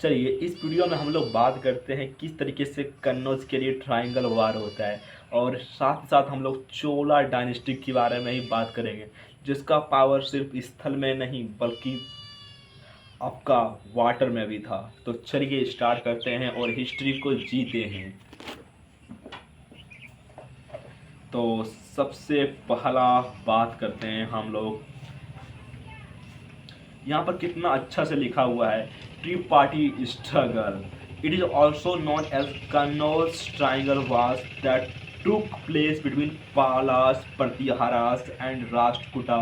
चलिए इस वीडियो में हम लोग बात करते हैं किस तरीके से कन्नौज के लिए ट्रायंगल वार होता है, और साथ ही साथ हम लोग चोला डायनेस्टी के बारे में ही बात करेंगे, जिसका पावर सिर्फ स्थल में नहीं बल्कि आपका वाटर में भी था। तो चलिए स्टार्ट करते हैं और हिस्ट्री को जीते हैं। तो सबसे पहला बात करते हैं हम लोग, यहाँ पर कितना अच्छा से लिखा हुआ है, tripartite struggle. It is also known as Kannauj triangle wars that took place between Palas, Pratiharas and Rashtrakuta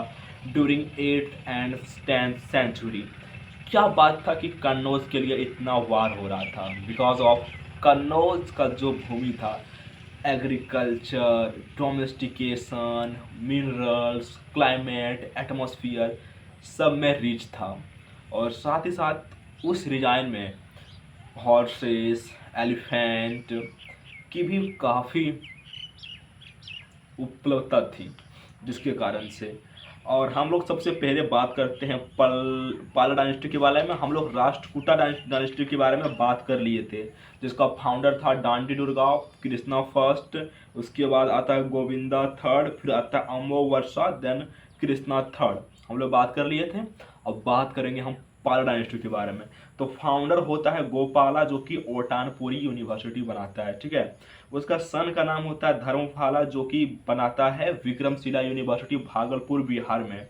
during 8th and 10th century। क्या बात था कि कन्नौज के लिए इतना वार हो रहा था? बिकॉज ऑफ कन्नौज का जो भूमि था, agriculture, domestication, minerals, climate, atmosphere सब में रिच था। और साथ ही साथ उस रिजाइन में हॉर्सेस, एलिफेंट की भी काफ़ी उपलब्धता थी, जिसके कारण से। और हम लोग सबसे पहले बात करते हैं पाला डायनेस्टी के बारे में। हम लोग राष्ट्रकूटा डायनेस्टी के बारे में बात कर लिए थे, जिसका फाउंडर था डांडी दुर्गा कृष्णा फर्स्ट। उसके बाद आता है गोविंदा थर्ड, फिर आता है अमोवर्षा, देन कृष्णा थर्ड। हम लोग बात कर लिए थे। अब बात करेंगे हम पाला डायनेस्टी के बारे में। तो फाउंडर होता है गोपाला, जो कि ओटानपुरी यूनिवर्सिटी बनाता है, ठीक है। उसका सन का नाम होता है धर्मपाला, जो कि बनाता है विक्रमशिला यूनिवर्सिटी भागलपुर बिहार में।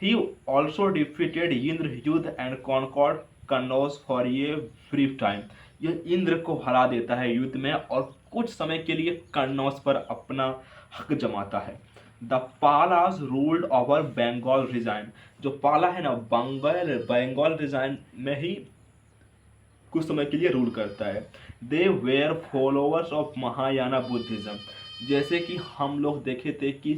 He also defeated Indrayudha and conquered Kannauj for a brief time. यह इंद्र को हरा देता है युद्ध में और कुछ समय के लिए कन्नौज पर अपना हक जमाता है। The Palas ruled over Bengal region. जो पाला है ना, बंगाल रीजन में ही कुछ समय के लिए रूल करता है। They were followers of Mahayana Buddhism. जैसे कि हम लोग देखे थे कि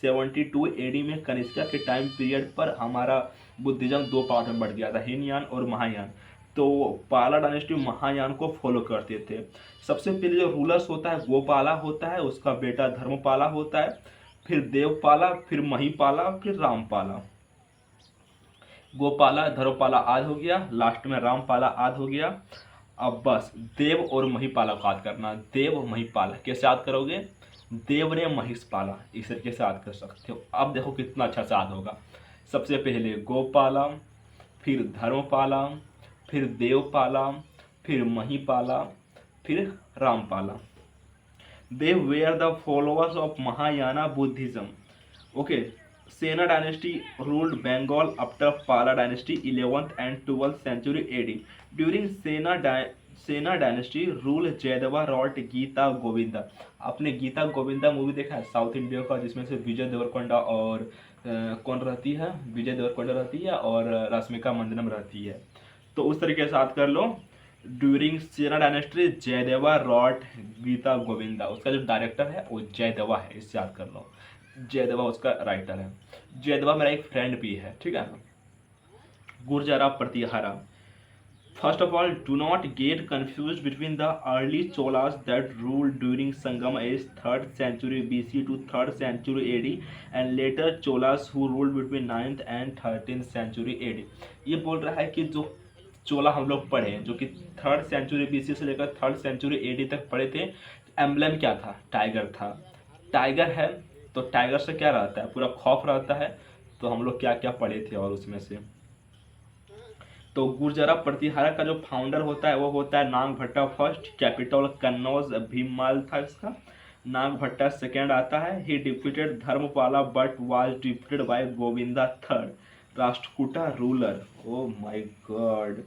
72 एडी में कनिष्का के टाइम पीरियड पर हमारा बुद्धिज्म दो पार्ट में बढ़ गया था, हीनयान और महायान। तो पाला डायनेस्टी महायान को फॉलो करते थे। सबसे पहले जो रूलर्स होता है गोपाला होता है, उसका बेटा धर्मपाला होता है, फिर देवपाला, फिर महीपाला, फिर रामपाला। गोपाला धर्मपाला आद हो गया, लास्ट में रामपाला आद हो गया। अब बस देव और महीपाला को याद करना। देव और महीपाला कैसे याद करोगे? देव ने महिष पाला, इस तरीके से याद कर सकते हो। अब देखो कितना अच्छा से याद होगा। सबसे पहले गोपाला, फिर धर्मपाला, फिर देवपाला, फिर महीपाला, फिर रामपाला। They were the followers of Mahayana Buddhism. Okay, Sena dynasty ruled Bengal after Pala dynasty 11th and 12th century AD. During Sena dynasty rule Jayadeva wrote Gita Govinda. आपने गीता गोविंदा मूवी देखा है साउथ इंडिया का, जिसमें से विजय देवरकोंडा और कौन रहती है? विजय देवरकोंडा रहती है और रश्मिका मंदनम रहती है। तो उस तरीके से याद कर लो। ड्यूरिंग सेना डायनेस्टी जयदेवा रॉट गीता गोविंदा। उसका जो डायरेक्टर है वो जयदेवा है, इससे याद कर लो। जयदेवा उसका राइटर है। जयदेवा मेरा एक फ्रेंड भी है, ठीक है। गुर्जरा Pratihara. First of all, do not get confused between the early Cholas that ruled during Sangam age 3rd century BC to 3rd century AD and later Cholas who ruled between 9th and 13th century AD। ये बोल रहा है कि जो चोला हम लोग पढ़े, जो कि 3rd सेंचुरी बीसी से लेकर 3rd सेंचुरी एडी तक पढ़े थे, एम्बलम क्या था? टाइगर था। टाइगर है तो टाइगर से क्या रहता है? पूरा खौफ रहता है। तो हम लोग क्या क्या पढ़े थे और उसमें से। तो गुर्जरा प्रतिहारा का जो फाउंडर होता है वो होता है नागभट्टा फर्स्ट। कैपिटल कन्नौज भीममाल था इसका। नागभट्टा सेकेंड आता है। He defeated Dharmapala but was defeated by Govinda third Rashtrakuta ruler. Oh my God,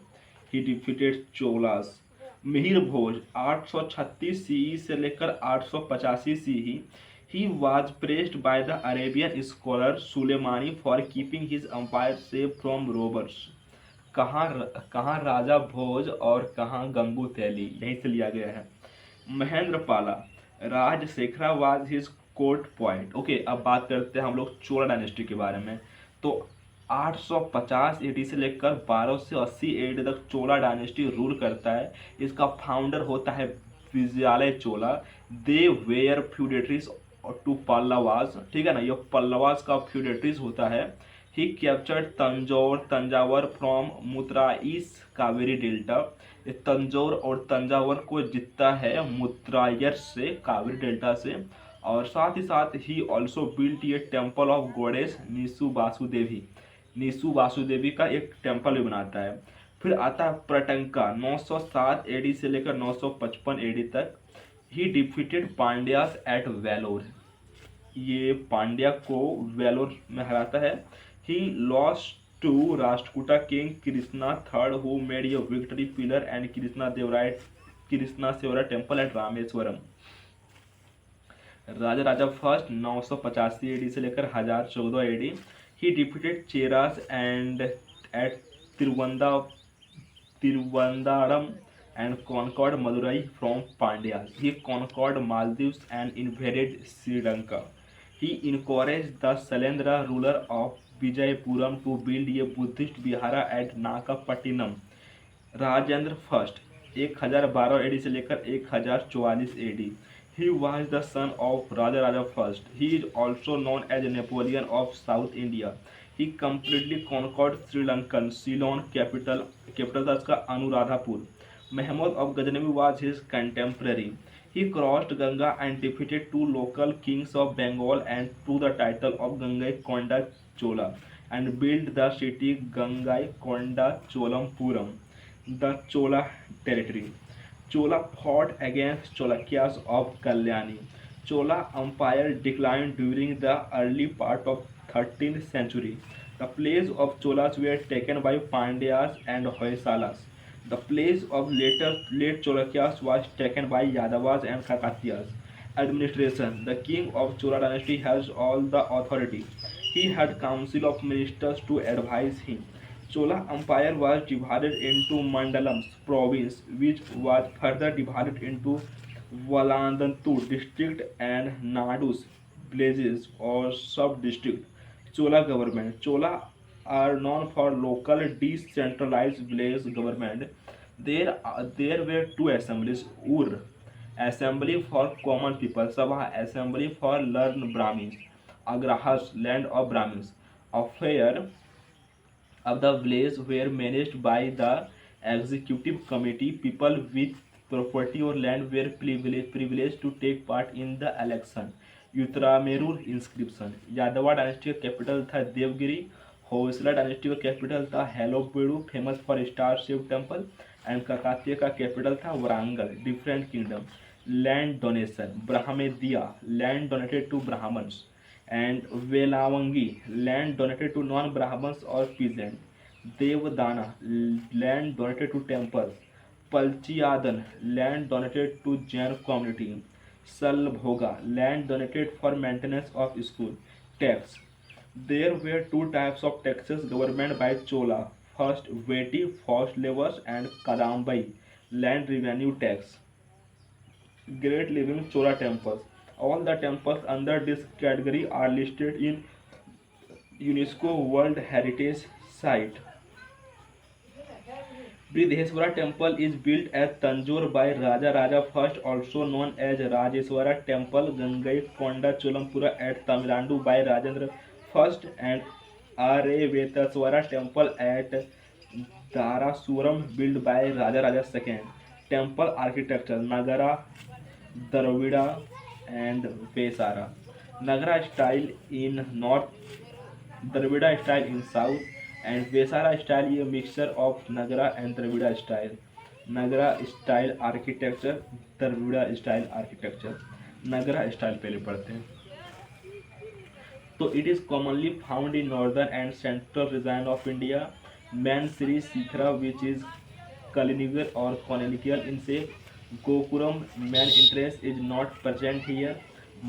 he defeated Cholas. Mihir Bhoj 836 CE से लेकर 885 CE. He was praised by the Arabian scholar Sulaimani for keeping his empire safe from robbers. कहाँ कहाँ राजा भोज और कहाँ गंगू तैली, यहीं से लिया गया है। Mahendra Pala Rajashekhara was his court poet. Okay, अब बात करते हैं हम लोग चोला डायनेस्टी के बारे में। तो 850 एडी से लेकर 1280 एडी तक चोला डायनेस्टी रूल करता है। इसका फाउंडर होता है विजयालय चोला। दे वेयर फ्यूडेटरीज टू पल्लवास, ठीक है ना। ये पल्लवास का फ्यूडेटरीज होता है। He captured Thanjavur from Mutharaiyars Kaveri delta. ये तंजौर और तंजावर को जीतता है मुत्रायर से, कावेरी डेल्टा से। और साथ ही साथ ही ऑल्सो बिल्ट ये टेम्पल ऑफ गॉडेस निसु वासुदेवी का एक टेम्पल भी बनाता है। फिर आता है प्रटंका 907 एडी से लेकर 955 एडी तक। He defeated Pandyas at Vellore. ये पांड्या को वेलोर में हराता है। He lost to Rashtrakuta king Krishna third who made a victory pillar and Krishneshwara temple at Rameswaram. Raja Raja first 985 AD से लेकर 1014 AD. He defeated Cheras and at Thiruvananthapuram and conquered Madurai from Pandyas. He conquered Maldives and invaded Sri Lanka. He encouraged the Sailendra ruler of Vijayapuram to build a Buddhist vihara at Nakapattinam. Rajendra first 1012 AD से लेकर 1044 AD. He was the son of Raja Raja first. He is also known as Napoleon of South India. He completely conquered Sri Lankan Ceylon capital था इसका Anuradhapur. Mahmud of Ghaznavi was his contemporary. He crossed Ganga and defeated two local kings of Bengal and to the title of Gangaikonda Chola and built the city Gangaikonda Cholampuram, the Chola territory. Chola fought against Cholukyas of Kalyani. Chola Empire declined during the early part of 13th century. The place of Cholas were taken by Pandyas and Hoysalas. The place of late Cholukyas was taken by Yadavas and Kakatiyas. Administration: the king of Chola dynasty has all the authority. He had council of ministers to advise him. Chola Empire was divided into mandalams, province, which was further divided into Valandantu district and Nadus, villages or sub-district. Chola government: Chola are known for local decentralized village government. There were two assemblies: Ur, assembly for common people; Sabha, assembly for learned Brahmins; Agrahas, land of Brahmins. Affairs of the village were managed by the executive committee. People with property or land were privileged to take part in the election. Uttaramerur inscription. Yadava dynasty का capital था Devagiri. Hoysala dynasty का capital था Halebidu, famous for star Shiva temple. And Kakatiya का capital था Warangal, different kingdom. Land donation: Brahmadeya, land donated to Brahmins. And Vellanvagai, land donated to non Brahmins और peasant. Devadana, land donated to temples. Pallichchandam, land donated to Jain community. Salbhoga, land donated for maintenance of school. Tax: there were two types of taxes governed by Chola. First, Veti, forced labors, and Kadambai, land revenue tax. Great living Chola temples: all the temples under this category are listed in UNESCO World Heritage Site. Bridheswara temple is built at Tanjore by Raja Raja First, also known as Rajeswara Temple, Gangaikonda Cholampura at Tamil Nadu by Rajendra First, and Arevetaswara Temple at Dharasuram built by Raja Raja II. Temple architecture: Nagara, Dravida, and Vesara. Nagara style in north, Dravida style in south, and Vesara style is a mixture of Nagara and Dravida style. Nagara style architecture, Dravida style architecture. Nagara style पहले पढ़ते हैं। तो it is commonly found in northern and central region of India. Man Sri Shikhara, which is conical or conical in shape. Gokuram, main entrance is not present here.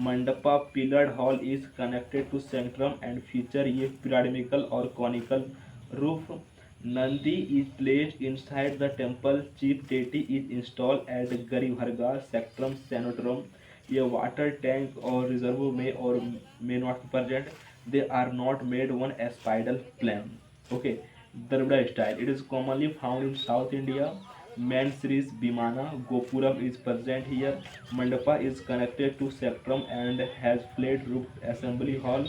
Mandapa pillared hall is connected to sanctum and feature a pyramidal or conical roof. Nandi is placed inside the temple. Chief deity is installed at Garibharga Sacrum Sanotorum. A water tank or reservoir may or may not be present. They are not made on a spiral plan. Okay, Dravida style. It is commonly found in South India. Man Sri's Bimana Gopuram is present here. Mandapa is connected to Sacrum and has flat roof assembly hall.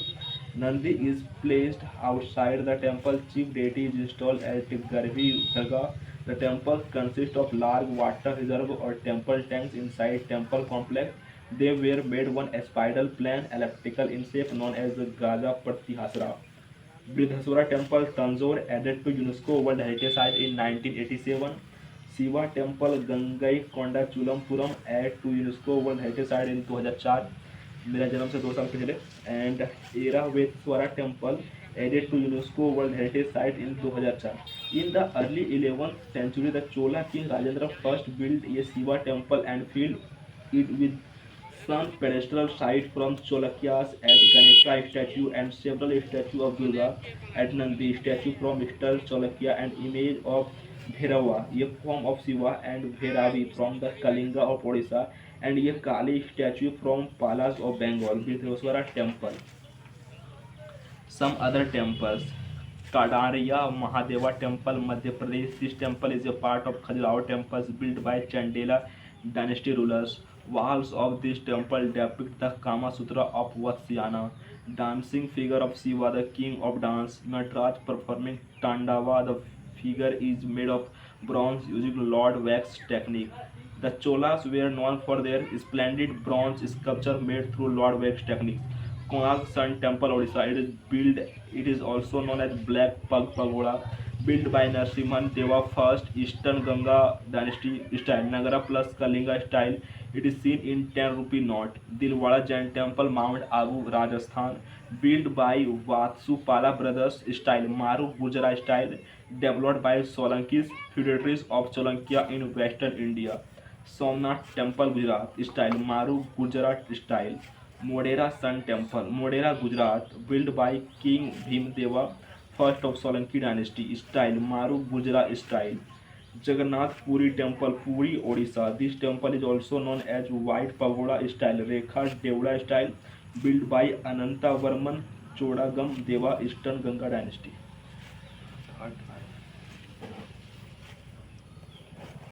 Nandi is placed outside the temple. Chief deity is installed at Garhi Dargah. The temple consists of large water reserve or temple tanks inside temple complex. They were made one spiral plan elliptical in shape known as the Gaza Prathihasra. Brihadeeswara Temple, Tanjore, added to UNESCO World Heritage Site in 1987. Shiva Temple, Gangai Konda Chulampuram, added to UNESCO World Heritage Site in 2004. मेरा जन्म से 2 साल पहले. And Airavateshvara temple added to UNESCO World Heritage Site in 2004. In the early 11th century, the Chola king Rajendra first built a Shiva temple and filled it with some pedestal site from Cholukyas at Ganesha statue and several statues of Durga at Nandi statue from Eastern Cholukya and image of Bhairava, a form of Shiva, and Bhairavi from the Kalinga of Odisha, and a Kali statue from Palas of Bengal, Brihadeeswara temple. Some other temples. Kadariya Mahadeva Temple, Madhya Pradesh. This temple is a part of Khajuraho temples built by Chandela dynasty rulers. Walls of this temple depict the Kama Sutra of Vatsyayana. Dancing figure of Shiva, the king of dance. Nataraj performing Tandava. The figure is made of bronze using Lord wax technique. The Cholas were known for their splendid bronze sculpture made through Lord wax technique. Konark Sun Temple, Odisha. It is also known as Black Pug Pagoda, built by Narasimhan Deva first, Eastern Ganga dynasty style, Nagara plus Kalinga style. It is seen in 10 rupee note. Dilwara Jain Temple, Mount Abu, Rajasthan, built by Vatsupala brothers style, Maru Gujara style, developed by Solankis, feudatories of Cholakya in western India. Somnath Temple, Gujarat style, Maru Gujarat style. Modera Sun Temple, Modera, Gujarat, built by King Bhimdeva, first of Solanki dynasty style, Maru Gujarat style. Jagannath Puri Temple, Puri, Odisha. This temple is also known as White Pagoda style, Rekha Devda style, built by Ananta Varman Chodagam Deva, Eastern Ganga dynasty.